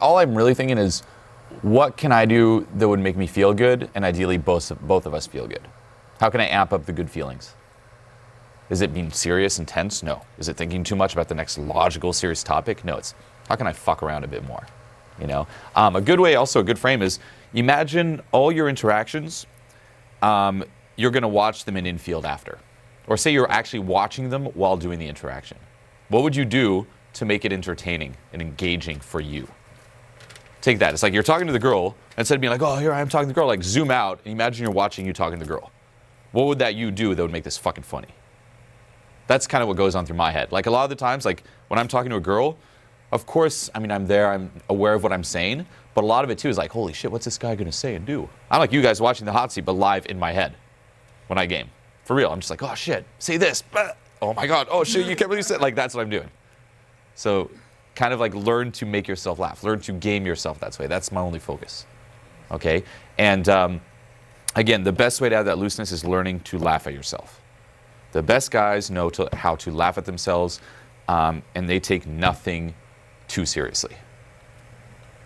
all I'm really thinking is, what can I do that would make me feel good, and ideally both of us feel good? How can I amp up the good feelings? Is it being serious and tense? No. Is it thinking too much about the next logical, serious topic? No. It's how can I fuck around a bit more? You know, a good way, also a good frame is imagine all your interactions. You're going to watch them in infield after, or say you're actually watching them while doing the interaction. What would you do to make it entertaining and engaging for you? Take that. It's like you're talking to the girl, instead of being like, oh, here I am talking to the girl, like zoom out and imagine you're watching you talking to the girl. What would that you do that would make this fucking funny? That's kind of what goes on through my head. Like a lot of the times, like when I'm talking to a girl, of course, I mean, I'm there, I'm aware of what I'm saying, but a lot of it too is like, holy shit, what's this guy gonna say and do? I'm like you guys watching the hot seat, but live in my head when I game. For real, I'm just like, oh shit, say this. Oh my God, oh shit, you can't really say it. Like that's what I'm doing. So kind of like learn to make yourself laugh, learn to game yourself that way. That's my only focus, okay? And again, the best way to have that looseness is learning to laugh at yourself. The best guys know how to laugh at themselves, and they take nothing too seriously,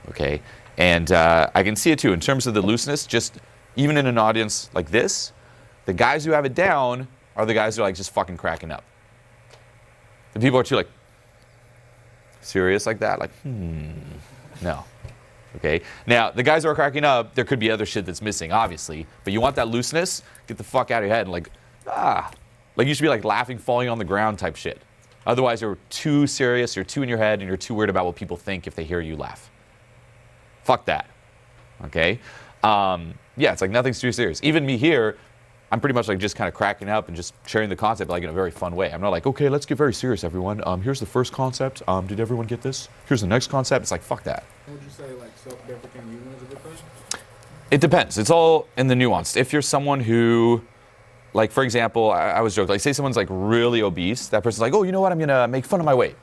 okay? And I can see it too, in terms of the looseness, just even in an audience like this, the guys who have it down are the guys who are like just fucking cracking up. The people are too like, serious like that, like, no. Okay, now the guys who are cracking up, there could be other shit that's missing, obviously, but you want that looseness, get the fuck out of your head and like, like you should be like laughing, falling on the ground type shit. Otherwise, you're too serious, you're too in your head, and you're too worried about what people think if they hear you laugh. Fuck that, okay? Yeah, it's like nothing's too serious. Even me here, I'm pretty much like just kind of cracking up and just sharing the concept like in a very fun way. I'm not like, okay, let's get very serious, everyone. Here's the first concept. Did everyone get this? Here's the next concept. It's like, fuck that. Would you say like self-deprecating humor is a good thing? It depends. It's all in the nuance. If you're someone who, like for example, I was joking, like say someone's like really obese, that person's like, oh, you know what, I'm gonna make fun of my weight.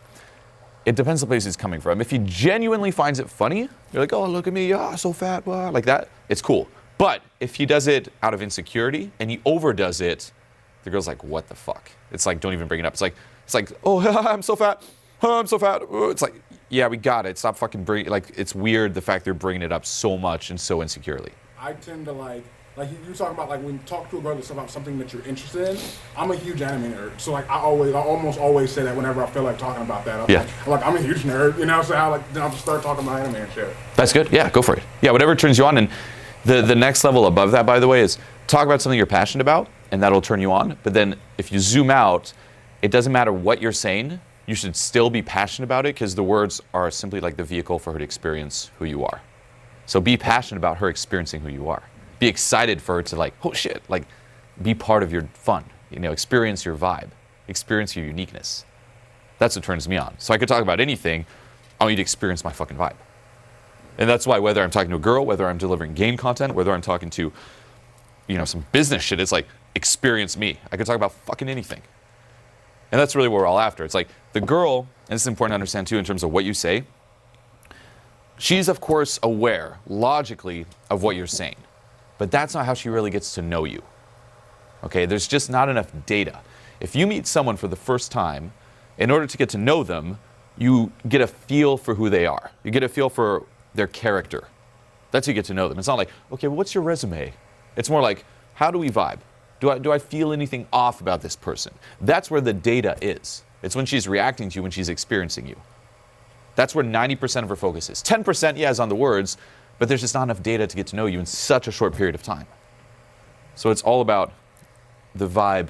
It depends the place he's coming from. If he genuinely finds it funny, you're like, oh, look at me, so fat, blah, like that, it's cool. But if he does it out of insecurity and he overdoes it, the girl's like, what the fuck? It's like, don't even bring it up. It's like, oh, I'm so fat. Oh, I'm so fat. It's like, yeah, we got it. Stop fucking bringing, like, it's weird the fact they're bringing it up so much and so insecurely. I tend to like you talking about like when you talk to a girl that's about something that you're interested in. I'm a huge anime nerd, so like I almost always say that whenever I feel like talking about that. I'm a huge nerd, you know. So then I'll just start talking about anime and shit. That's good. Yeah, go for it. Yeah, whatever turns you on. And the next level above that, by the way, is talk about something you're passionate about, and that'll turn you on. But then if you zoom out, it doesn't matter what you're saying. You should still be passionate about it because the words are simply like the vehicle for her to experience who you are. So be passionate about her experiencing who you are. Be excited for her to like, oh shit, like be part of your fun, you know, experience your vibe, experience your uniqueness. That's what turns me on. So I could talk about anything, I want you to experience my fucking vibe. And that's why whether I'm talking to a girl, whether I'm delivering game content, whether I'm talking to, you know, some business shit, it's like, experience me. I could talk about fucking anything. And that's really what we're all after. It's like the girl, and this is important to understand too in terms of what you say, she's of course aware, logically, of what you're saying. But that's not how she really gets to know you. Okay, there's just not enough data. If you meet someone for the first time, in order to get to know them, you get a feel for who they are. You get a feel for their character. That's how you get to know them. It's not like, okay, well, what's your resume? It's more like, how do we vibe? Do I feel anything off about this person? That's where the data is. It's when she's reacting to you, when she's experiencing you. That's where 90% of her focus is. 10%, yeah, is on the words, but there's just not enough data to get to know you in such a short period of time. So it's all about the vibe,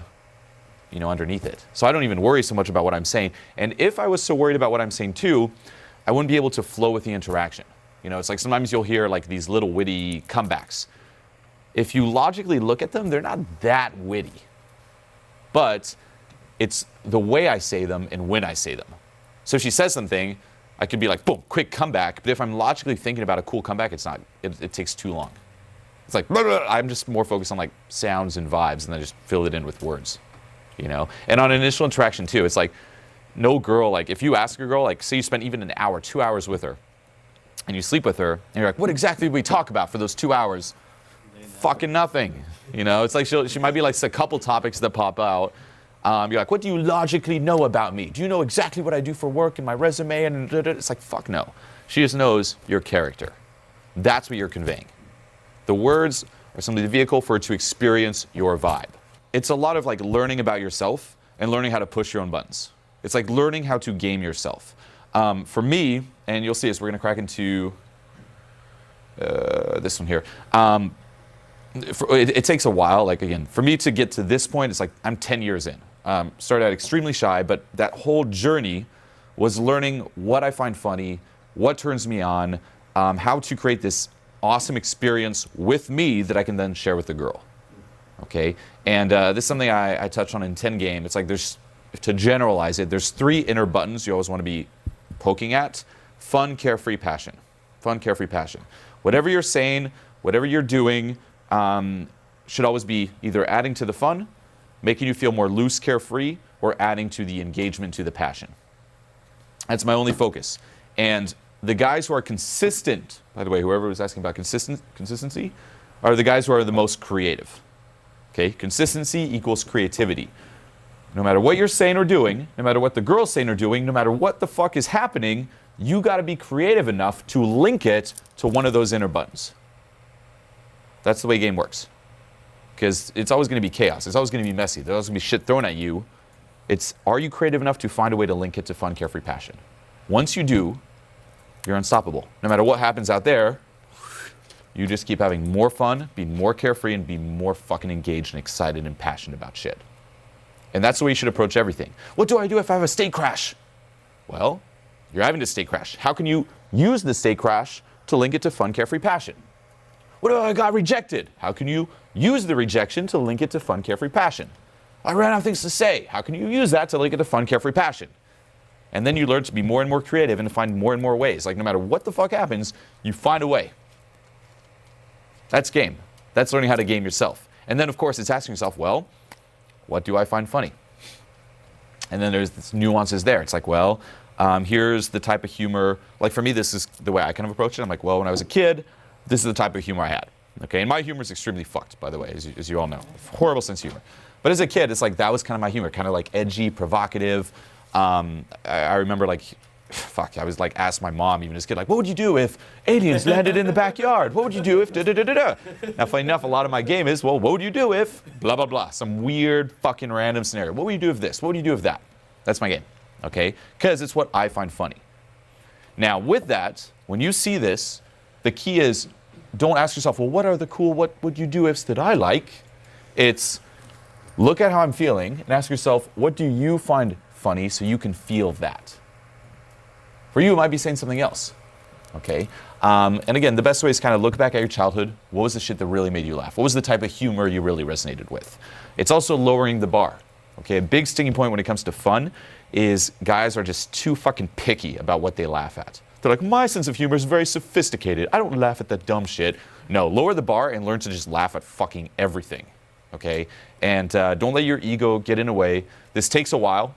you know, underneath it. So I don't even worry so much about what I'm saying. And if I was so worried about what I'm saying too, I wouldn't be able to flow with the interaction. You know, it's like sometimes you'll hear like these little witty comebacks. If you logically look at them, they're not that witty. But it's the way I say them and when I say them. So if she says something, I could be like, boom, quick comeback. But if I'm logically thinking about a cool comeback, it's not, it takes too long. It's like, blah, blah, blah. I'm just more focused on like sounds and vibes and then just fill it in with words, you know? And on initial interaction too, it's like no girl, like if you ask a girl, like say you spent even an hour, 2 hours with her and you sleep with her and you're like, what exactly did we talk about for those 2 hours? Fucking nothing, you know? It's like she might be like a couple topics that pop out. You're like, what do you logically know about me? Do you know exactly what I do for work and my resume? And it's like, fuck no. She just knows your character. That's what you're conveying. The words are simply the vehicle for her to experience your vibe. It's a lot of like learning about yourself and learning how to push your own buttons. It's like learning how to game yourself. For me, and you'll see as we're going to crack into this one here. It takes a while. Like again, for me to get to this point, it's like I'm 10 years in. Started out extremely shy, but that whole journey was learning what I find funny, what turns me on, how to create this awesome experience with me that I can then share with the girl. Okay, and this is something I touch on in 10 game. It's like to generalize it, there's 3 inner buttons you always want to be poking at: fun, carefree, passion. Fun, carefree, passion. Whatever you're saying, whatever you're doing, should always be either adding to the fun, making you feel more loose, carefree, or adding to the engagement, to the passion. That's my only focus. And the guys who are consistent, by the way, whoever was asking about consistency, are the guys who are the most creative. Okay, consistency equals creativity. No matter what you're saying or doing, no matter what the girl's saying or doing, no matter what the fuck is happening, you got to be creative enough to link it to one of those inner buttons. That's the way game works. Because it's always going to be chaos. It's always going to be messy. There's always going to be shit thrown at you. Are you creative enough to find a way to link it to fun, carefree, passion? Once you do, you're unstoppable. No matter what happens out there, you just keep having more fun, be more carefree, and be more fucking engaged and excited and passionate about shit. And that's the way you should approach everything. What do I do if I have a state crash? Well, you're having a state crash. How can you use the state crash to link it to fun, carefree, passion? What if I got rejected? How can you use the rejection to link it to fun, carefree, passion? I ran out of things to say. How can you use that to link it to fun, carefree, passion? And then you learn to be more and more creative and to find more and more ways. Like no matter what the fuck happens, you find a way. That's game. That's learning how to game yourself. And then of course it's asking yourself, well, what do I find funny? And then there's this nuances there. It's like, well, here's the type of humor. Like for me, this is the way I kind of approach it. I'm like, well, when I was a kid, this is the type of humor I had. Okay, and my humor is extremely fucked, by the way, as you all know. Horrible sense of humor. But as a kid, it's like that was kind of my humor, kind of like edgy, provocative. I remember like, fuck, I was like asked my mom even as a kid, like, what would you do if aliens landed in the backyard? What would you do if da-da-da-da-da? Now, funny enough, a lot of my game is, well, what would you do if blah, blah, blah, some weird fucking random scenario. What would you do if this? What would you do if that? That's my game, okay? Because it's what I find funny. Now, with that, when you see this, the key is don't ask yourself, well, what are the cool, what would you do ifs that I like? It's look at how I'm feeling and ask yourself, what do you find funny so you can feel that? For you, it might be saying something else, okay? And again, the best way is kind of look back at your childhood. What was the shit that really made you laugh? What was the type of humor you really resonated with? It's also lowering the bar, okay? A big sticking point when it comes to fun is guys are just too fucking picky about what they laugh at. They're like, my sense of humor is very sophisticated. I don't laugh at that dumb shit. No, lower the bar and learn to just laugh at fucking everything, okay? And don't let your ego get in the way. This takes a while.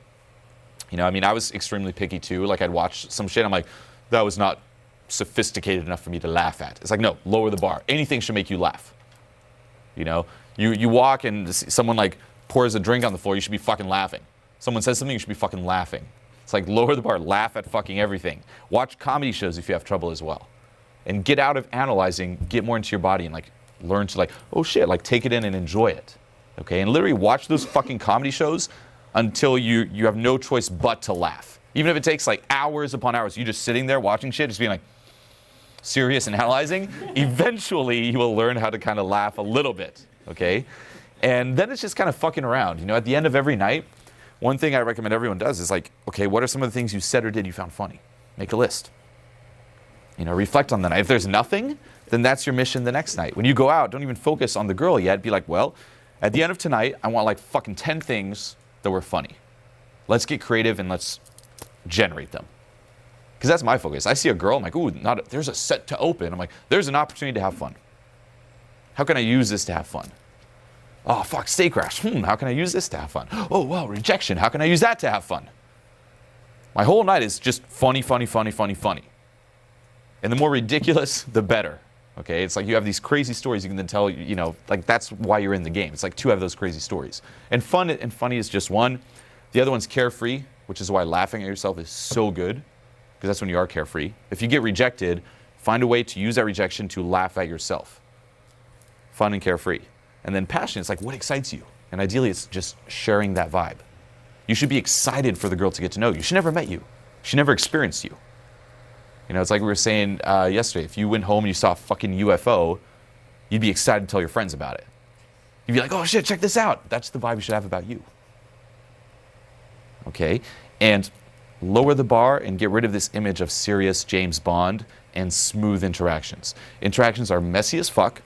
You know, I mean, I was extremely picky too. Like I'd watch some shit, I'm like, that was not sophisticated enough for me to laugh at. It's like, no, lower the bar. Anything should make you laugh. You know, you walk and someone like pours a drink on the floor, you should be fucking laughing. Someone says something, you should be fucking laughing. It's like lower the bar, laugh at fucking everything. Watch comedy shows if you have trouble as well. And get out of analyzing, get more into your body and like learn to like, oh shit, like take it in and enjoy it. Okay, and literally watch those fucking comedy shows until you have no choice but to laugh. Even if it takes like hours upon hours, you just sitting there watching shit, just being like serious and analyzing, eventually you will learn how to kind of laugh a little bit, okay? And then it's just kind of fucking around. You know, at the end of every night, one thing I recommend everyone does is like, okay, what are some of the things you said or did you found funny? Make a list. You know, reflect on the night. If there's nothing, then that's your mission the next night. When you go out, don't even focus on the girl yet. Be like, well, at the end of tonight, I want like fucking 10 things that were funny. Let's get creative and let's generate them. Because that's my focus. I see a girl, I'm like, ooh, there's a set to open. I'm like, there's an opportunity to have fun. How can I use this to have fun? Oh, fuck, state crash. How can I use this to have fun? Oh, wow, rejection. How can I use that to have fun? My whole night is just funny, funny, funny, funny, funny. And the more ridiculous, the better. Okay, it's like you have these crazy stories you can then tell, you know, like that's why you're in the game. It's like to have those crazy stories. And fun and funny is just one. The other one's carefree, which is why laughing at yourself is so good. because that's when you are carefree. If you get rejected, find a way to use that rejection to laugh at yourself. Fun and carefree. And then passion, it's like what excites you? And ideally, it's just sharing that vibe. You should be excited for the girl to get to know you. She never met you. She never experienced you. You know, it's like we were saying yesterday. If you went home and you saw a fucking UFO, you'd be excited to tell your friends about it. You'd be like, oh shit, check this out. That's the vibe you should have about you. Okay? And lower the bar and get rid of this image of serious James Bond and smooth interactions. Interactions are messy as fuck.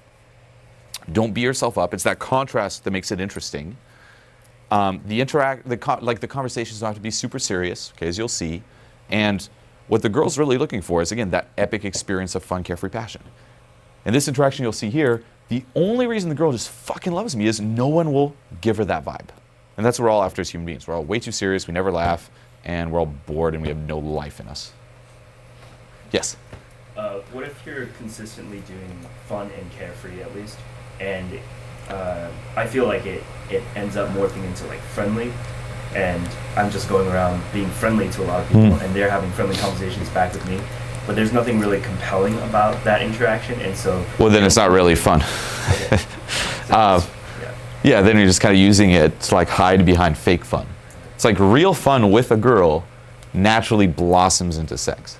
Don't beat yourself up. It's that contrast that makes it interesting. The conversations don't have to be super serious, okay, as you'll see. And what the girl's really looking for is, again, that epic experience of fun, carefree passion. In this interaction you'll see here, the only reason the girl just fucking loves me is no one will give her that vibe. And that's what we're all after as human beings. We're all way too serious, we never laugh, and we're all bored and we have no life in us. Yes? What if you're consistently doing fun and carefree at least, and I feel like it ends up morphing into like friendly, and I'm just going around being friendly to a lot of people, and they're having friendly conversations back with me, but there's nothing really compelling about that interaction, and so... Well, then it's not really fun. Okay. So yeah, then you're just kind of using it to like hide behind fake fun. It's like real fun with a girl naturally blossoms into sex.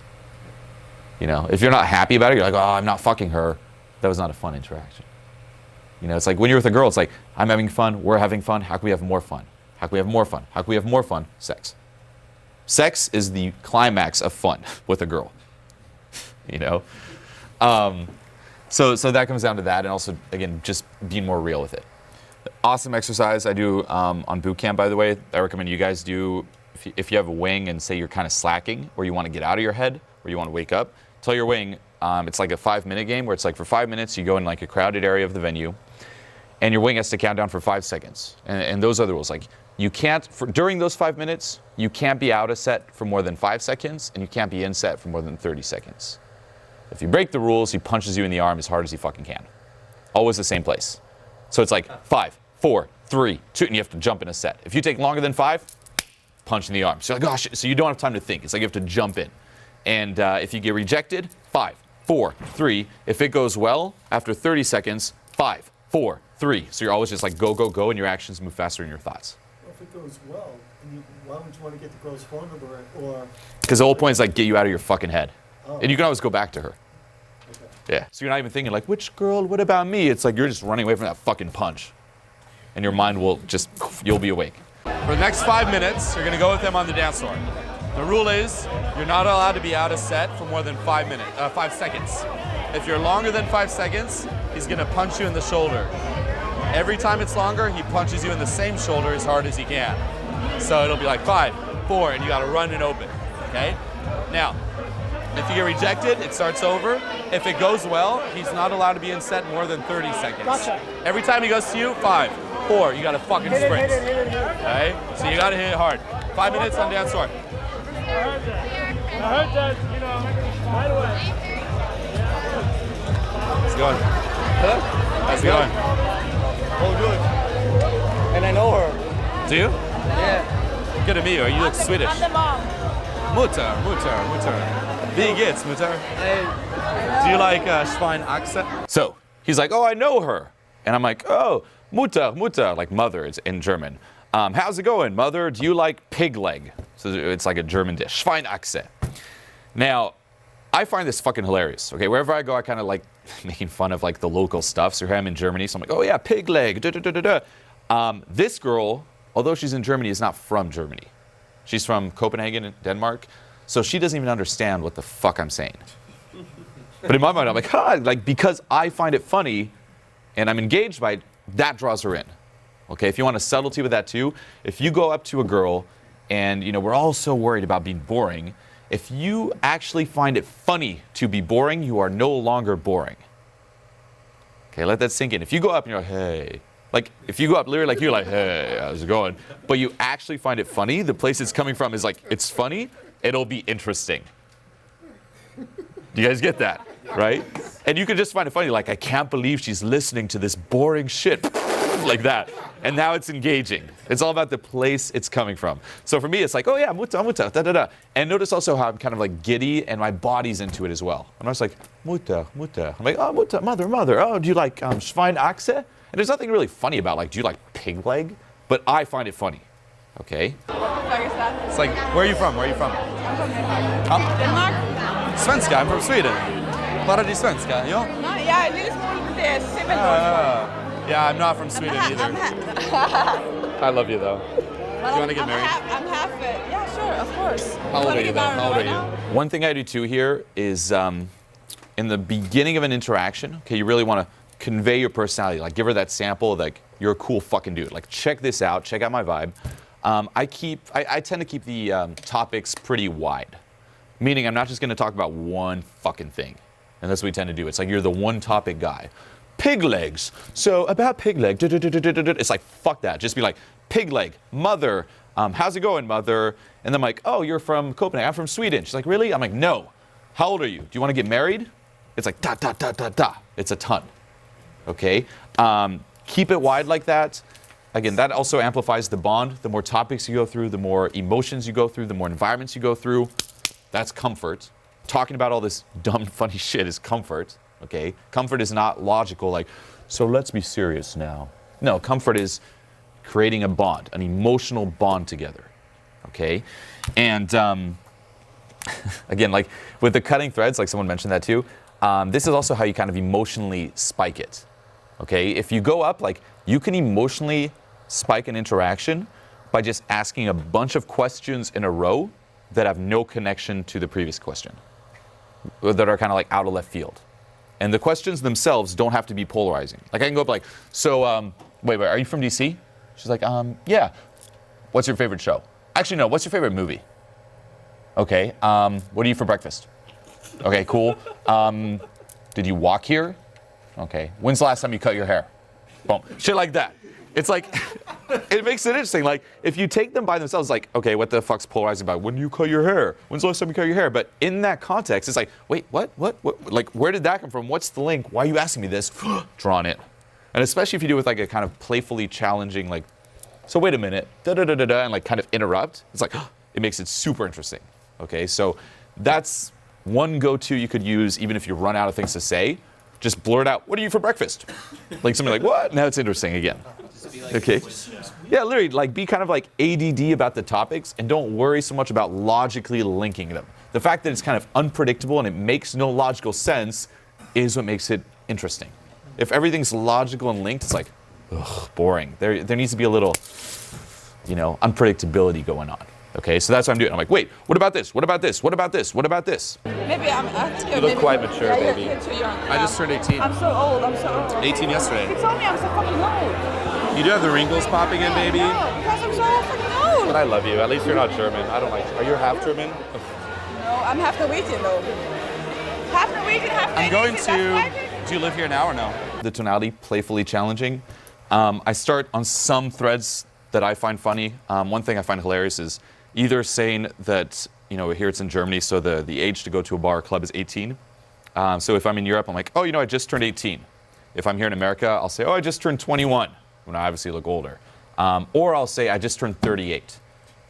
You know, if you're not happy about it, you're like, oh, I'm not fucking her. That was not a fun interaction. You know, it's like when you're with a girl, it's like, I'm having fun, we're having fun, how can we have more fun? How can we have more fun? How can we have more fun? Sex. Sex is the climax of fun with a girl. You know? So that comes down to that, and also, again, just being more real with it. Awesome exercise I do on boot camp, by the way. I recommend you guys do, if you have a wing and say you're kind of slacking, or you want to get out of your head, or you want to wake up, tell your wing, it's like a 5-minute game where it's like for 5 minutes you go in like a crowded area of the venue, and your wing has to count down for 5 seconds. And those are the rules. Like, you can't, during those 5 minutes, you can't be out of set for more than 5 seconds, and you can't be in set for more than 30 seconds. If you break the rules, he punches you in the arm as hard as he fucking can. Always the same place. So it's like 5, 4, 3, 2, and you have to jump in a set. If you take longer than 5, punch in the arm. So you're like, oh shit, so you don't have time to think. It's like you have to jump in. And if you get rejected, 5, 4, 3. If it goes well, after 30 seconds, 5, 4, 3. So you're always just like go, go, go, and your actions move faster than your thoughts. Well, if it goes well, why would you want to get the girl's phone number or? Because the whole point is like get you out of your fucking head. Oh. And you can always go back to her. Okay. Yeah. So you're not even thinking like, which girl, what about me? It's like you're just running away from that fucking punch. And your mind will just, you'll be awake. For the next 5 minutes, you're gonna go with them on the dance floor. The rule is, you're not allowed to be out of set for more than 5 seconds. If you're longer than 5 seconds, he's gonna punch you in the shoulder. Every time it's longer, he punches you in the same shoulder as hard as he can. So it'll be like 5, 4, and you gotta run and open, okay? Now, if you get rejected, it starts over. If it goes well, he's not allowed to be in set more than 30 seconds. Gotcha. Every time he goes to you, 5, 4, you gotta fucking sprint. Okay? So you gotta hit it hard. 5 minutes on dance floor. I heard that, you know, right away. How's it going? Hello? How's it going? Oh, good. And I know her. Do you? Yeah. Good to meet you. You look Swedish. I'm the mom. Mutter. Wie geht's, Mutter? Do you like Schweinachse? So he's like, oh, I know her. And I'm like, oh, Mutter, like mother, it's in German. How's it going, mother? Do you like pig leg? So it's like a German dish, Schweinachse. Now, I find this fucking hilarious. Okay, wherever I go, I kind of like making fun of like the local stuff. So here I'm in Germany, so I'm like, oh yeah, pig leg. This girl, although she's in Germany, is not from Germany. She's from Copenhagen, Denmark. So she doesn't even understand what the fuck I'm saying. But in my mind, I'm like, like because I find it funny, and I'm engaged by it, that draws her in. Okay, if you want a subtlety with that too, if you go up to a girl and, you know, we're all so worried about being boring, if you actually find it funny to be boring, you are no longer boring. Okay, let that sink in. If you go up and you're like, hey, like if you go up literally like you're like, hey, how's it going? But you actually find it funny, the place it's coming from is like, it's funny, it'll be interesting. Do you guys get that? Right? And you can just find it funny, like, I can't believe she's listening to this boring shit. stuff like that. And now it's engaging. It's all about the place it's coming from. So for me, it's like, oh yeah, muta, muta, da, da, da. And notice also how I'm kind of like giddy and my body's into it as well. I'm just like, muta, muta. I'm like, oh, muta, mother, mother. Oh, do you like Schweinachse? And there's nothing really funny about like, do you like pig leg? But I find it funny. Okay? It's like, where are you from? Where are you from? I'm from Denmark. Svenska, I'm from Sweden. Bara du svenska? Ja? Ja, en lille smule, men det er simpelthen norsk. Yeah, I'm not from Sweden either. I love you though. Do you want to get married? I'm half it. Yeah, sure, of course. How old are you then? How old are you? One thing I do too here is in the beginning of an interaction, okay, you really want to convey your personality. Like give her that sample, like you're a cool fucking dude. Like check this out, check out my vibe. I tend to keep the topics pretty wide. Meaning I'm not just going to talk about one fucking thing. And that's what we tend to do. It's like you're the one topic guy. Pig legs. So about pig leg, it's like, fuck that. Just be like, pig leg, mother, how's it going, mother? And then I'm like, oh, you're from Copenhagen. I'm from Sweden. She's like, really? I'm like, no. How old are you? Do you want to get married? It's like, da, da, da, da, da. It's a ton. Okay? Keep it wide like that. Again, that also amplifies the bond. The more topics you go through, the more emotions you go through, the more environments you go through. That's comfort. Talking about all this dumb, funny shit is comfort. Okay? Comfort is not logical, like, so let's be serious now. No, comfort is creating a bond, an emotional bond together. Okay? And again, like with the cutting threads, like someone mentioned that too, this is also how you kind of emotionally spike it. Okay? If you go up, like, you can emotionally spike an interaction by just asking a bunch of questions in a row that have no connection to the previous question, that are kind of like out of left field. And the questions themselves don't have to be polarizing. Like I can go up like, so, wait, are you from DC? She's like, yeah. What's your favorite show? Actually, no, what's your favorite movie? Okay, what do you eat for breakfast? Okay, cool. Did you walk here? Okay, when's the last time you cut your hair? Boom, shit like that. It's like, it makes it interesting. Like, if you take them by themselves, like, okay, what the fuck's polarizing about? When do you cut your hair? When's the last time you cut your hair? But in that context, it's like, wait, what? Like, where did that come from? What's the link? Why are you asking me this? Drawn it. And especially if you do it with like a kind of playfully challenging, like, so wait a minute, da-da-da-da-da, and like kind of interrupt. It's like, it makes it super interesting. Okay, so that's one go-to you could use even if you run out of things to say. Just blurt out, what do you eat for breakfast? Like something like, what? Now it's interesting again. Okay. Yeah, literally, like be kind of like ADD about the topics and don't worry so much about logically linking them. The fact that it's kind of unpredictable and it makes no logical sense is what makes it interesting. If everything's logical and linked, it's like, ugh, boring. There needs to be a little, unpredictability going on. Okay, so that's what I'm doing. I'm like, wait, what about this? What about this? What about this? What about this? Maybe You look quite mature, yeah, baby. You're too young. I just turned 18. I'm so old. 18 yesterday. You told me I'm so fucking old. You do have the wrinkles popping in, baby. No, because I'm so fucking old. But I love you. At least you're not German. I don't like. Are you half German? No, I'm half Norwegian though. Half Norwegian, half I'm going Canadian, to. Do you live here now or no? The tonality, playfully challenging. I start on some threads that I find funny. One thing I find hilarious is either saying that, here it's in Germany, so the age to go to a bar or club is 18. So if I'm in Europe, I'm like, oh, I just turned 18. If I'm here in America, I'll say, oh, I just turned 21, when I obviously look older. Or I'll say, I just turned 38.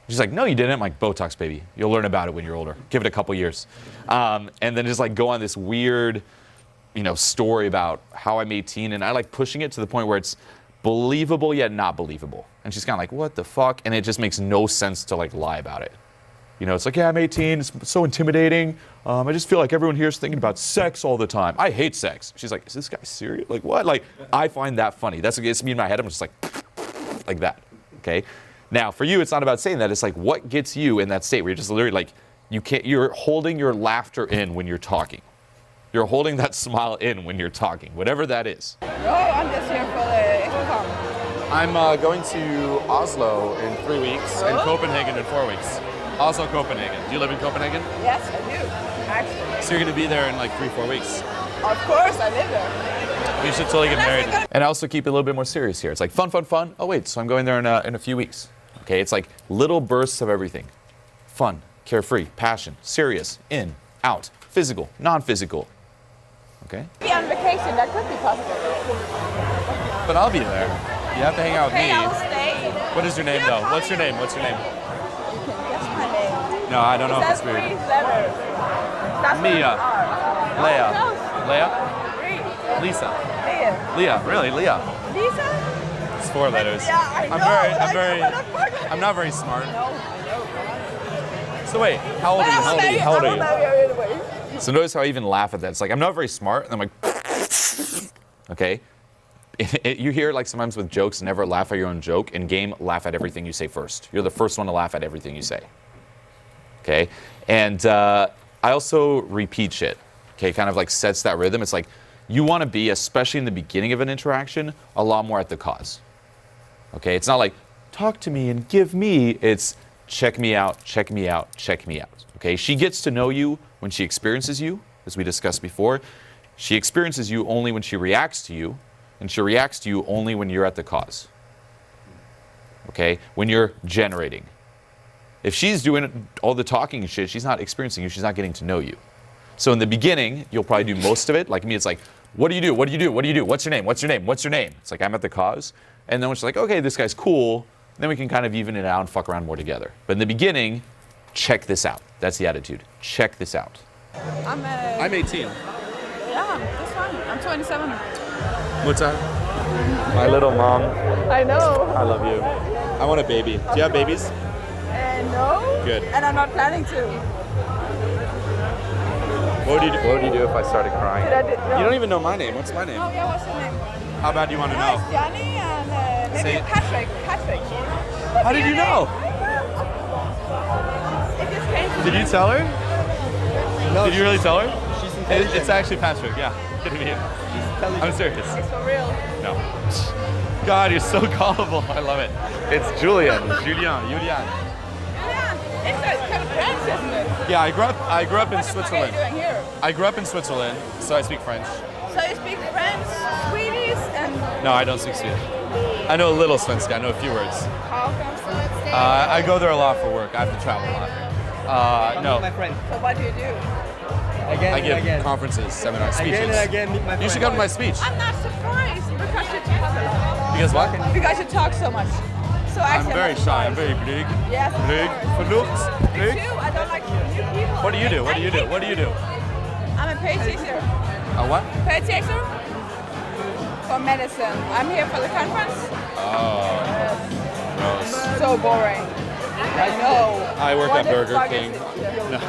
She's like, no, you didn't. I'm like, Botox, baby. You'll learn about it when you're older. Give it a couple years. And then just like go on this weird, story about how I'm 18. And I like pushing it to the point where it's believable yet not believable. And she's kind of like, what the fuck? And it just makes no sense to like lie about it. It's like, yeah, I'm 18. It's so intimidating. I just feel like everyone here is thinking about sex all the time. I hate sex. She's like, is this guy serious? Like, what? Like, I find that funny. That's what gets me in my head. I'm just like that. Okay? Now, for you, it's not about saying that. It's like, what gets you in that state where you're just literally like, you're holding your laughter in when you're talking. You're holding that smile in when you're talking, whatever that is. No, I'm just here for the Intercom. I'm going to Oslo in 3 weeks and Copenhagen in 4 weeks. Oslo, Copenhagen. Do you live in Copenhagen? Yes, I do, actually. So you're going to be there in like 3-4 weeks. Of course, I live there. You should totally get married. And I also keep it a little bit more serious here. It's like fun, fun, fun. Oh wait, so I'm going there in a few weeks. Okay, it's like little bursts of everything. Fun, carefree, passion, serious, in, out, physical, non-physical. Okay? Be on vacation, that could be possible. But I'll be there. You have to hang out with Okay, me. I will stay. What is your name, though? What's your name? What's your name? You can guess my name. No, I don't know if That's it's weird. 3 letters. That's what Mia. you are. Leia. Oh, close. Leia? 3. Lisa. Leah. Leah. Really, Leah. Lisa? It's 4 letters. Yeah, I know. I'm not very smart. No. So wait, how old are you? How old are you? How old are you? I will marry you anyway. So notice how I even laugh at that. It's like, I'm not very smart. And I'm like, okay. You hear like sometimes with jokes, never laugh at your own joke. In game, laugh at everything you say first. You're the first one to laugh at everything you say. Okay. And I also repeat shit. Okay. Kind of like sets that rhythm. It's like you want to be, especially in the beginning of an interaction, a lot more at the cause. Okay. It's not like talk to me and give me. It's check me out, check me out, check me out. Okay. She gets to know you when she experiences you, as we discussed before. She experiences you only when she reacts to you. And she reacts to you only when you're at the cause. Okay? When you're generating. If she's doing all the talking and shit, she's not experiencing you, she's not getting to know you. So in the beginning, you'll probably do most of it. Like me, it's like, what do you do? What do you do? What do you do? What's your name? What's your name? What's your name? It's like, I'm at the cause. And then when she's like, okay, this guy's cool, then we can kind of even it out and fuck around more together. But in the beginning, check this out. That's the attitude. Check this out. I'm 18. Yeah, that's fine. I'm 27. What's that? My little mom. I know. I love you. I want a baby. Do you have babies? No. Good. And I'm not planning to. What would you do if I started crying? No. You don't even know my name. What's my name? Oh, yeah, what's your name? How bad do you want to No, know? it's Johnny and Say maybe it. Patrick. How did you know? It just came to Did me. you tell her? No, Did you really tell her? She's intelligent. It's actually Patrick, yeah. Good to meet you. I'm serious. It's for real. No. God, you're so gullible. I love it. It's Julian. Julian. Yeah. It's kind of French, isn't it? Yeah, I grew up in What the fuck are you Switzerland. doing here? I grew up in Switzerland, so I speak French. So you speak French, Swedish, and No, I don't speak Swedish. I know a little Svenska. I know a few words. how come so it's there? I go there a lot for work. I have to travel a lot. No, My friend. So what do you do? Again I and give again. conferences, seminars, speeches. Again and again, meet my friend. You should come to my speech. I'm not surprised because you talk a lot. Because what? Because you talk so much. So I'm actually, very not shy. I'm surprised. very big. Yes, of Big. course. Verlucht. Me Big. too. I don't like new people. What do you do? What do you do? What do you do? I'm a paid teacher. A what? Paid teacher for medicine. I'm here for the conference. Oh, Yes. gross. So boring. I know. I work What at the Burger fuck King. is it? No.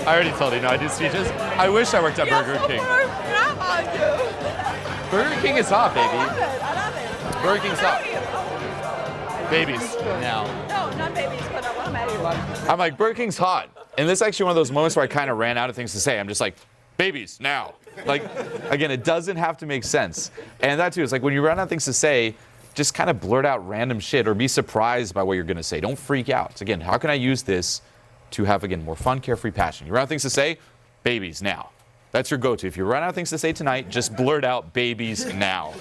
I already told you, no, I do speeches. I wish I worked at You're Burger so King. full of crap, aren't you? Burger King is hot, I baby. love it. I love it. Burger King's hot. Oh, Babies. Now. no, not babies, but I want to marry you. I'm like, Burger King's hot. And this is actually one of those moments where I kind of ran out of things to say. I'm just like, babies, now. Like, again, it doesn't have to make sense. And that too, is like when you run out of things to say, just kind of blurt out random shit or be surprised by what you're going to say. Don't freak out. So again, how can I use this to have, again, more fun, carefree passion? You run out of things to say, babies, now. That's your go-to. If you run out of things to say tonight, just blurt out babies now.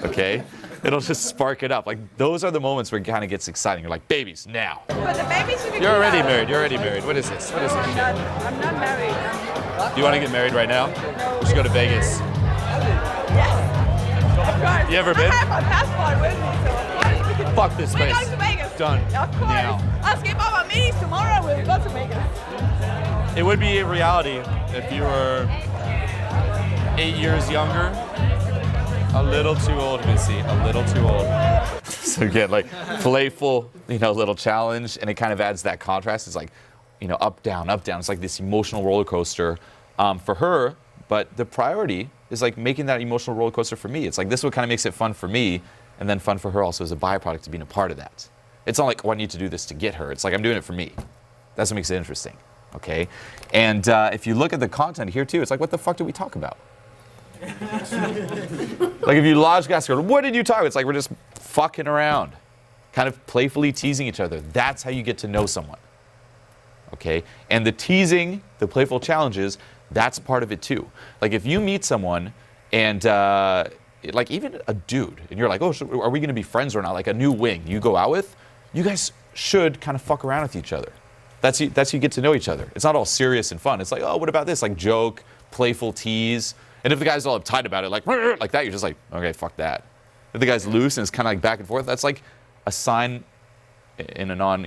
Okay? It'll just spark it up. Like, those are the moments where it kind of gets exciting. You're like, babies, now. But the babies should be You're already cute. married. You're already married. What is this? What is this shit? I'm not married. Do you want to get married right now? We should go to Vegas. Yes. Of course. You ever been? I have my passport with me, so of course we can. Fuck this We're place. going to Vegas. Done. Of course. Now. I'll skip all my meetings tomorrow and we'll go to Vegas. It would be a reality if you were 8 years younger. A little too old, Missy. A little too old. So again, like playful, little challenge, and it kind of adds that contrast. It's like, up, down, up, down. It's like this emotional roller coaster for her, but the priority is like making that emotional roller coaster for me. It's like this is what kind of makes it fun for me, and then fun for her also as a byproduct of being a part of that. It's not like, oh, I need to do this to get her. It's like I'm doing it for me. That's what makes it interesting, okay? And if you look at the content here too, it's like, what the fuck did we talk about? Like if you logically ask her, what did you talk about? It's like we're just fucking around, kind of playfully teasing each other. That's how you get to know someone, okay? And the teasing, the playful challenges, that's part of it too. Like if you meet someone and like even a dude, and you're like, oh, are we gonna be friends or not? Like a new wing you go out with, you guys should kind of fuck around with each other. That's how you get to know each other. It's not all serious and fun. It's like, oh, what about this? Like joke, playful tease. And if the guy's all uptight about it, like that, you're just like, okay, fuck that. If the guy's loose and it's kind of like back and forth, that's like a sign in a non,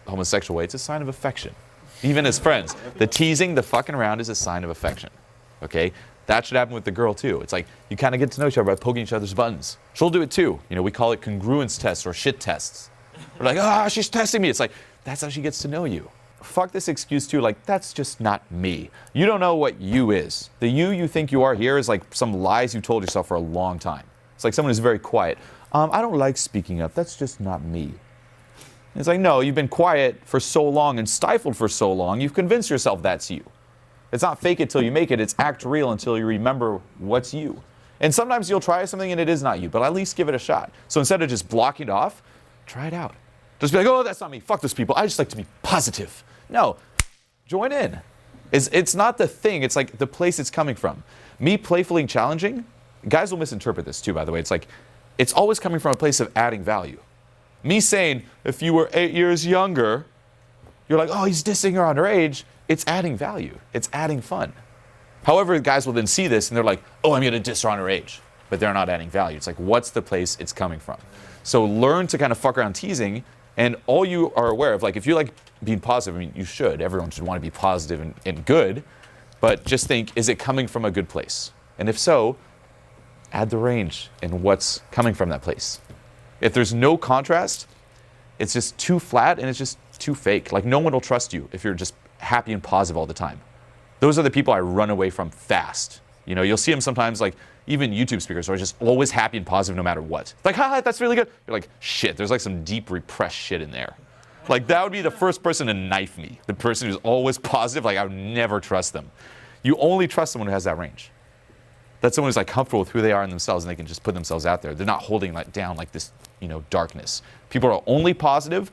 homosexual way. It's a sign of affection. Even as friends, the teasing, the fucking around is a sign of affection. Okay? That should happen with the girl too. It's like you kind of get to know each other by poking each other's buttons. She'll do it too. We call it congruence tests or shit tests. We're like, she's testing me. It's like, that's how she gets to know you. Fuck this excuse too, like, that's just not me. You don't know what you is. The you think you are here is like some lies you told yourself for a long time. It's like someone who's very quiet. I don't like speaking up. That's just not me. It's like, no, you've been quiet for so long and stifled for so long, you've convinced yourself that's you. It's not fake it till you make it, it's act real until you remember what's you. And sometimes you'll try something and it is not you, but at least give it a shot. So instead of just blocking it off, try it out. Just be like, oh, that's not me. Fuck those people. I just like to be positive. No, join in. It's not the thing, it's like the place it's coming from. Me playfully challenging, guys will misinterpret this too, by the way. It's like, it's always coming from a place of adding value. Me saying, if you were 8 years younger, you're like, oh, he's dissing her on her age. It's adding value. It's adding fun. However, guys will then see this and they're like, oh, I'm going to diss her on her age. But they're not adding value. It's like, what's the place it's coming from? So learn to kind of fuck around teasing, and all you are aware of, like if you like being positive, I mean, you should. Everyone should want to be positive and good. But just think, is it coming from a good place? And if so, add the range in what's coming from that place. If there's no contrast, it's just too flat and it's just too fake. Like no one will trust you if you're just happy and positive all the time. Those are the people I run away from fast. You'll see them sometimes, like even YouTube speakers are just always happy and positive no matter what. Like, haha, that's really good. You're like, shit, there's like some deep repressed shit in there. Like that would be the first person to knife me. The person who's always positive, like I would never trust them. You only trust someone who has that range. That's someone who's like comfortable with who they are in themselves and they can just put themselves out there. They're not holding like down like this, darkness. People are only positive,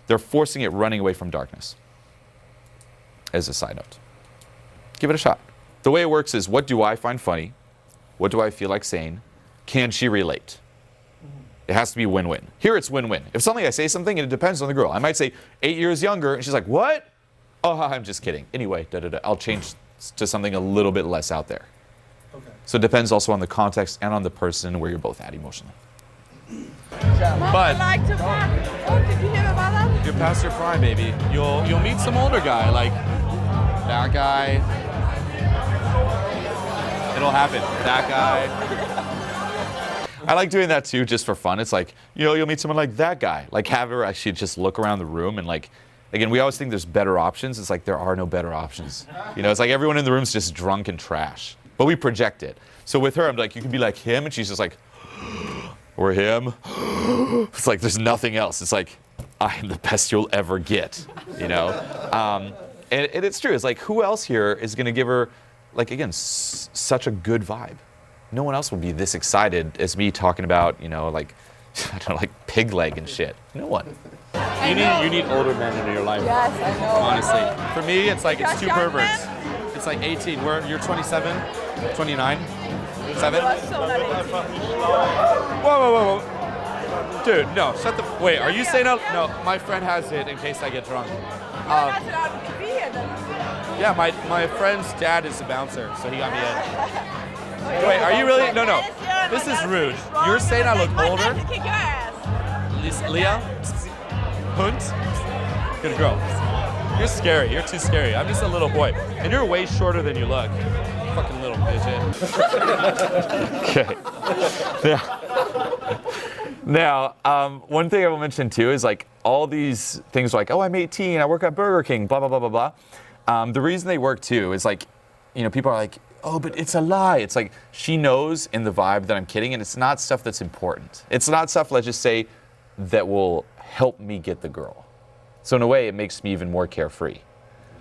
they're forcing it running away from darkness. As a side note. Give it a shot. The way it works is, what do I find funny? What do I feel like saying? Can she relate? It has to be win-win. Here it's win-win. If suddenly I say something, and it depends on the girl. I might say 8 years younger, and she's like, what? Oh, I'm just kidding. Anyway, I'll change to something a little bit less out there. Okay. So it depends also on the context and on the person where you're both at emotionally. But like to fuck. Oh, did you hear about that? you're past your prime, baby. You'll meet some older guy, like that guy. It'll happen. That guy. I like doing that too, just for fun. It's like, you'll meet someone like that guy. Like have her actually just look around the room and like, again, we always think there's better options. It's like there are no better options. It's like everyone in the room's just drunk and trash. But we project it. So with her, I'm like, you can be like him, and she's just like, or him. It's like there's nothing else. It's like, I am the best you'll ever get, And it's true. It's like, who else here is going to give her, like, again, such a good vibe? No one else would be this excited as me talking about, like, I don't know, like pig leg and shit. No one. You need older men in your life. Yes, I know. Honestly, for me, it's like it's Just two young perverts. men? It's like 18. You're 27, 29, 7. You are so not 18. Whoa. Dude, no, shut the. Wait, are you saying out? No, my friend has it in case I get drunk. You're not allowed to be here then. Yeah, my friend's dad is a bouncer, so he got me in. Wait, are you really? No. This is rude. You're saying I look older? Kick your ass. Leah? Hunt? Good girl. You're scary. You're too scary. I'm just a little boy. And you're way shorter than you look. Fucking little midget. Okay. Now, one thing I will mention too is like all these things like, oh, I'm 18, I work at Burger King, blah, blah, blah, blah, blah. The reason they work too is like, people are like, oh, but it's a lie. It's like she knows in the vibe that I'm kidding, and it's not stuff that's important. It's not stuff, let's just say, that will help me get the girl. So in a way, it makes me even more carefree.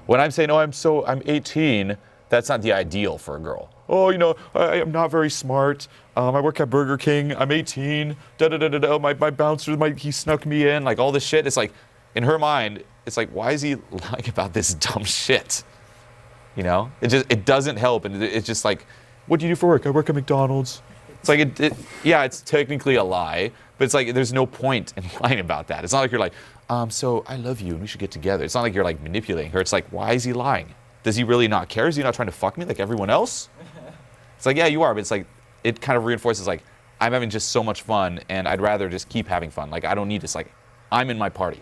When I'm saying, oh, I'm 18, that's not the ideal for a girl. Oh, I'm not very smart. I work at Burger King. I'm 18. My bouncer, he snuck me in. Like all this shit. It's like, in her mind, it's like, why is he lying about this dumb shit? It doesn't help, and it's just like, what do you do for work? I work at McDonald's. It's like, yeah, it's technically a lie, but it's like there's no point in lying about that. It's not like you're like, so I love you and we should get together. It's not like you're like manipulating her. It's like, why is he lying? Does he really not care? Is he not trying to fuck me like everyone else? It's like, yeah, you are, but it's like, it kind of reinforces like, I'm having just so much fun, and I'd rather just keep having fun. Like, I don't need this. Like, I'm in my party.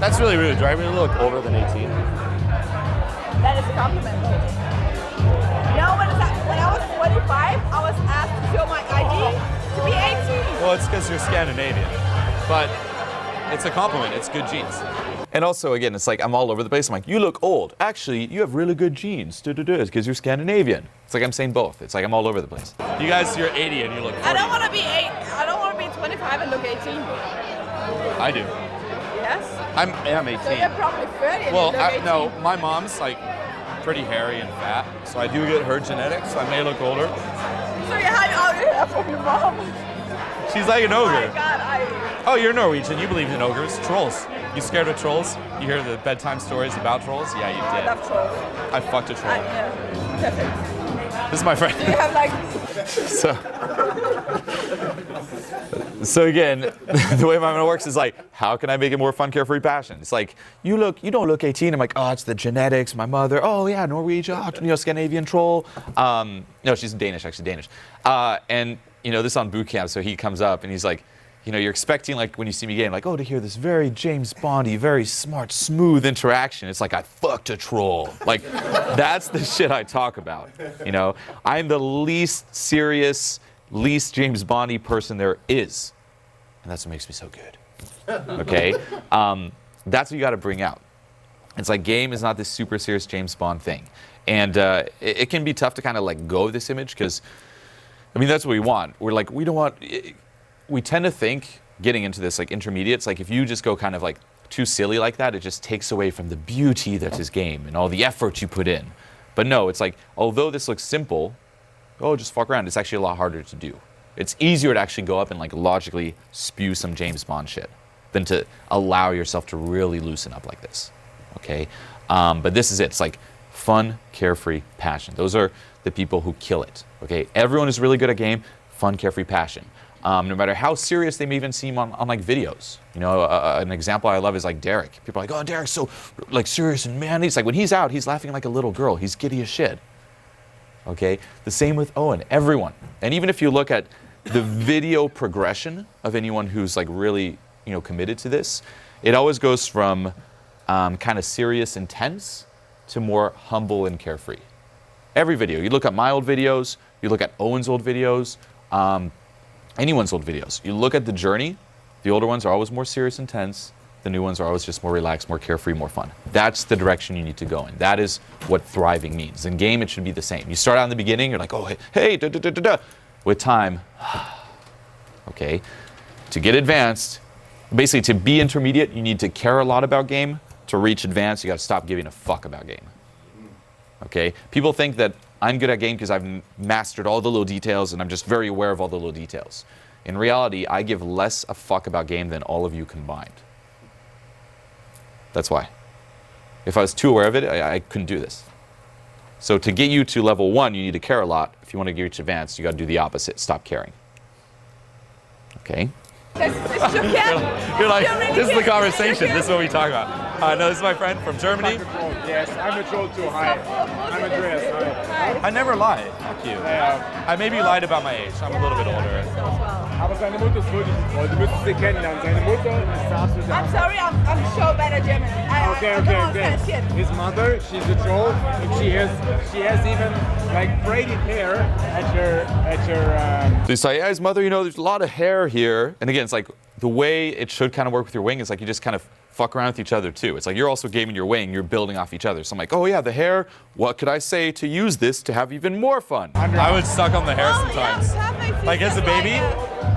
That's really rude. Do I really look older than 18? That is a compliment. No, when I was 25, I was asked to show my ID to be 18. Well, it's because you're Scandinavian. But it's a compliment. It's good genes. And also, again, it's like I'm all over the place. I'm like, you look old. Actually, you have really good genes. It's because you're Scandinavian. It's like I'm saying both. It's like I'm all over the place. You guys, you're 80 and you look 40. I don't want to be 25 and look 18. I do. Yes? I'm 18. So you're probably 30 and Well, you look 18. no, my mom's like pretty hairy and fat, so I do get her genetics. I may look older. So you have all your hair from your mom. She's like an Oh my ogre. God, Oh, you're Norwegian. You believe in ogres. Trolls. You scared of trolls? You hear the bedtime stories about trolls? Yeah, you I did. love trolls. I fucked a troll. Yeah, perfect. This is my friend. You have like, So again, the way my mind works is like, how can I make it more fun, carefree, passion? It's like, you don't look 18. I'm like, oh, it's the genetics, my mother. Oh yeah, Norwegian, Scandinavian troll. No, she's Danish, actually Danish. And this is on boot camp, so he comes up and he's like, you're expecting, like, when you see me game, like, oh, to hear this very James Bondy, very smart, smooth interaction. It's like, I fucked a troll. Like, that's the shit I talk about, I'm the least serious, least James Bondy person there is. And that's what makes me so good, okay? That's what you got to bring out. It's like, game is not this super serious James Bond thing. And it can be tough to kind of let go of this image because, that's what we want. We're like, we don't want... We tend to think, getting into this like intermediates, like if you just go kind of like too silly like that, it just takes away from the beauty that's his game and all the effort you put in. But no, it's like, although this looks simple, just fuck around, it's actually a lot harder to do. It's easier to actually go up and like logically spew some James Bond shit than to allow yourself to really loosen up like this, okay? But this is it, it's like fun, carefree, passion. Those are the people who kill it, okay? Everyone is really good at game, fun, carefree, passion. No matter how serious they may even seem on like videos. An example I love is like Derek. People are like, oh, Derek's so like serious and manly. It's like when he's out, he's laughing like a little girl. He's giddy as shit. Okay? The same with Owen, everyone. And even if you look at the video progression of anyone who's like really, committed to this, it always goes from kind of serious, intense to more humble and carefree. Every video. You look at my old videos, you look at Owen's old videos, anyone's old videos. You look at the journey, the older ones are always more serious, intense. The new ones are always just more relaxed, more carefree, more fun. That's the direction you need to go in. That is what thriving means. In game, it should be the same. You start out in the beginning, you're like, oh, hey, da, da, da, da, da. With time, okay, to get advanced, basically to be intermediate, you need to care a lot about game. To reach advanced, you got to stop giving a fuck about game. Okay? People think that I'm good at game because I've mastered all the little details and I'm just very aware of all the little details. In reality, I give less a fuck about game than all of you combined. That's why. If I was too aware of it, I couldn't do this. So to get you to level 1, you need to care a lot. If you want to reach advanced, you got to do the opposite. Stop caring. Okay? You're like, this is the conversation. This is what we talk about. No, this is my friend from Germany. Yes, I'm a troll too. Hi. I'm Andreas. Hi. I never lie. Fuck you. I maybe lied about my age. I'm a little bit older. Aber seine Mutter ist wirklich ein Troll. Du müsstest sie kennenlernen. Seine Mutter ist absolut. I'm sorry, I'm so bad at German. Okay. I don't understand shit. His mother, she's a troll, and she has even like braided hair at her. So you say, yeah, his mother, there's a lot of hair here. And again, it's like the way it should kind of work with your wing is like you just kind of fuck around with each other too. It's like you're also gaming your wing, you're building off each other. So I'm like, oh yeah, the hair, what could I say to use this to have even more fun? I would suck on the hair Oh, sometimes. yeah, Like as a baby,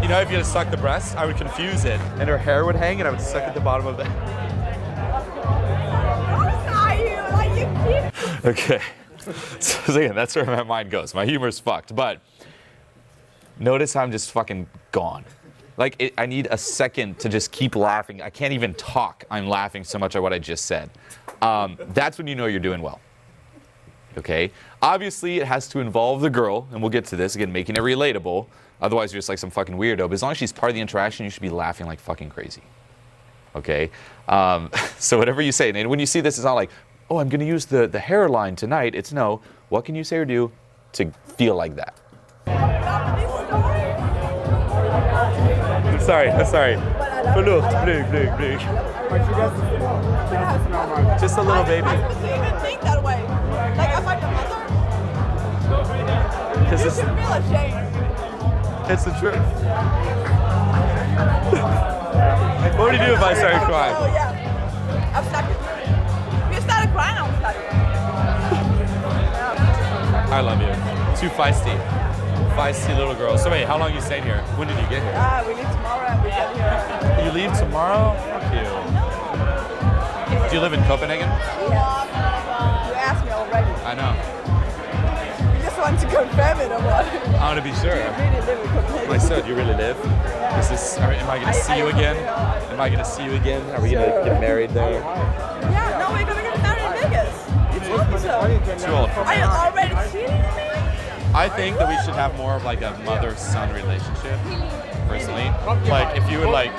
if you had to suck the breast, I would confuse it. And her hair would hang and I would suck at the bottom of it. Okay. So again, that's where my mind goes. My humor's fucked. But notice how I'm just fucking gone. Like, I need a second to just keep laughing. I can't even talk. I'm laughing so much at what I just said. That's when you know you're doing well. Okay? Obviously, it has to involve the girl, and we'll get to this, again, making it relatable. Otherwise, you're just like some fucking weirdo. But as long as she's part of the interaction, you should be laughing like fucking crazy. Okay? So whatever you say, and when you see this, it's not like, oh, I'm going to use the hairline tonight. It's no, what can you say or do to feel like that? I'm sorry. Blue. Just a little baby. Why would you even think that way? Like, I'm like a mother. Because You should feel ashamed. it's the truth. What would you do if I started crying? Oh, yeah. I'm stuck. If you started crying, I'm stuck. I love you. Too feisty. Feisty little girl. So wait, how long are you staying here? When did you get here? We leave tomorrow and we get here. You leave tomorrow? Fuck you. Do you live in Copenhagen? Yeah. You asked me already. I know. You just want to confirm it or what? I want to be sure. You really live in Copenhagen. My son, you really live? Am I going to see you again? Am I going to see you again? Are we going to get married there? Yeah, no, we're gonna get married in Vegas. You told me so. Too old for Are you already cheating me? I think that we should have more of like a mother-son relationship, personally. Like, if you would like,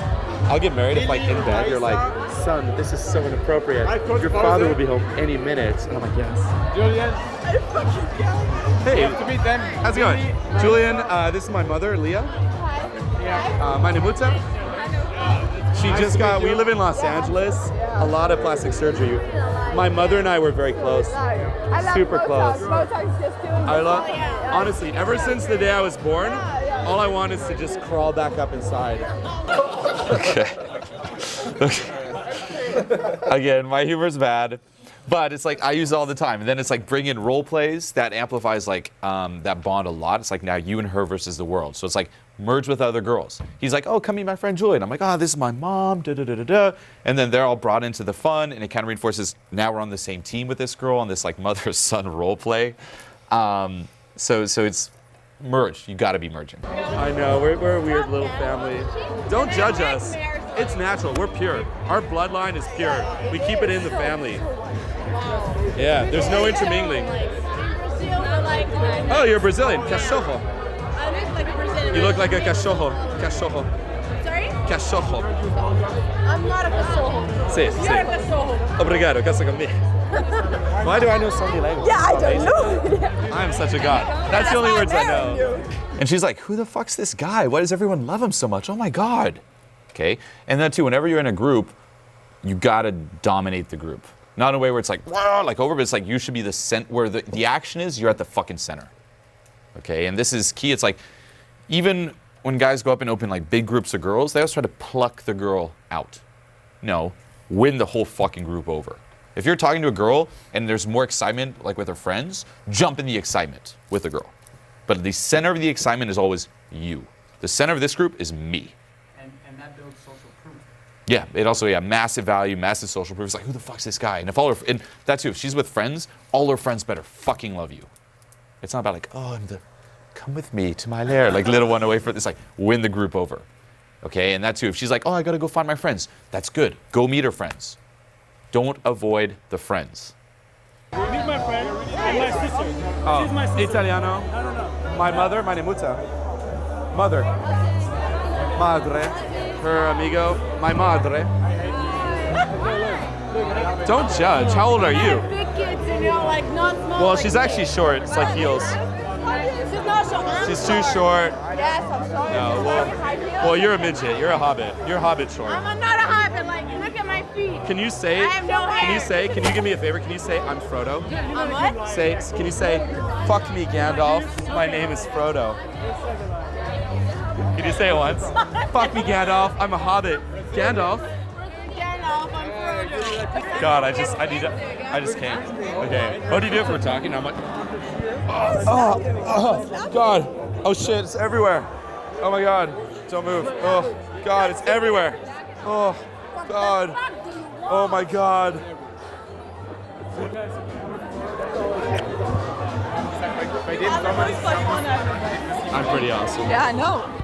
I'll get married if like in bed you're like, son, this is so inappropriate. Your father will be home any minute. And I'm like, yes. Julian, Are you fucking killing me? Hey, to meet them. how's it going? Julian, this is my mother, Leah. My Namuta. She just got, we live in Los Angeles, a lot of plastic surgery. My mother and I were very close. I love Super Botox. close. Botox just doing I love, this. honestly, ever since the day I was born, all I want is to just crawl back up inside. Okay. Again, my humor's bad, but it's like I use it all the time. And then it's like bring in role plays that amplifies like that bond a lot. It's like now you and her versus the world. So it's like merge with other girls. He's like, oh, come meet my friend Julian. I'm like, oh, this is my mom, da da da da da. And then they're all brought into the fun, and it kind of reinforces now we're on the same team with this girl on this like mother-son role play. So it's merged. You got to be merging. I know we're a weird little family. Don't judge us. It's natural. We're pure. Our bloodline is pure. We keep it in the family. Yeah, there's no intermingling. Oh, you're Brazilian. Cachorro. I look like a Brazilian. You look like a cachorro. Cachorro. Sorry? Cachorro. I'm not a cachorro. Sí, You're a sí. cachorro. Obrigado. Casa comigo. Why do I know so many languages? Yeah, I don't know. I'm such a god. That's the only words I marrying know. you. And she's like, who the fuck's this guy? Why does everyone love him so much? Oh my God. Okay. And then too, whenever you're in a group, you gotta dominate the group. Not in a way where it's like, wow, like over, but it's like you should be the center, where the action is, you're at the fucking center. Okay. And this is key. It's like, even when guys go up and open like big groups of girls, they always try to pluck the girl out. No, win the whole fucking group over. If you're talking to a girl and there's more excitement, like with her friends, jump in the excitement with the girl. But the center of the excitement is always you. The center of this group is me. And that builds social proof. Yeah, it also, massive value, massive social proof. It's like, who the fuck's this guy? And if all her, and that too, if she's with friends, all her friends better fucking love you. It's not about like, oh, come with me to my lair, like little one away from, it's like, win the group over. Okay, and that too, if she's like, oh, I gotta go find my friends, that's good. Go meet her friends. Don't avoid the friends. Meet my friend and my sister. She's my sister. Italiano. No. My mother, my nemuta. Mother. Madre. Her amigo. My madre. Don't judge. How old are you? Big kids and you're like not small. Well, like she's me. actually short. It's like heels. She's not so. I'm She's too short. short. Yes, I'm sorry. No, well, you're a midget. You're a hobbit. You're hobbit short. I'm not a hobbit. Like, look at my feet. Can you say? I have no hair. Can you give me a favor? Can you say I'm Frodo? I'm what? Can you say, fuck me, Gandalf? My name is Frodo. Can you say it once? Fuck me, Gandalf. I'm a hobbit. Gandalf. Gandalf, I'm Frodo. God, I just can't. Okay. What do you do if we're talking? I'm like, oh, God. Oh shit, it's everywhere. Oh my God. Don't move. Oh, God, it's everywhere. Oh, God. Oh my God. I'm pretty awesome. Yeah, I know.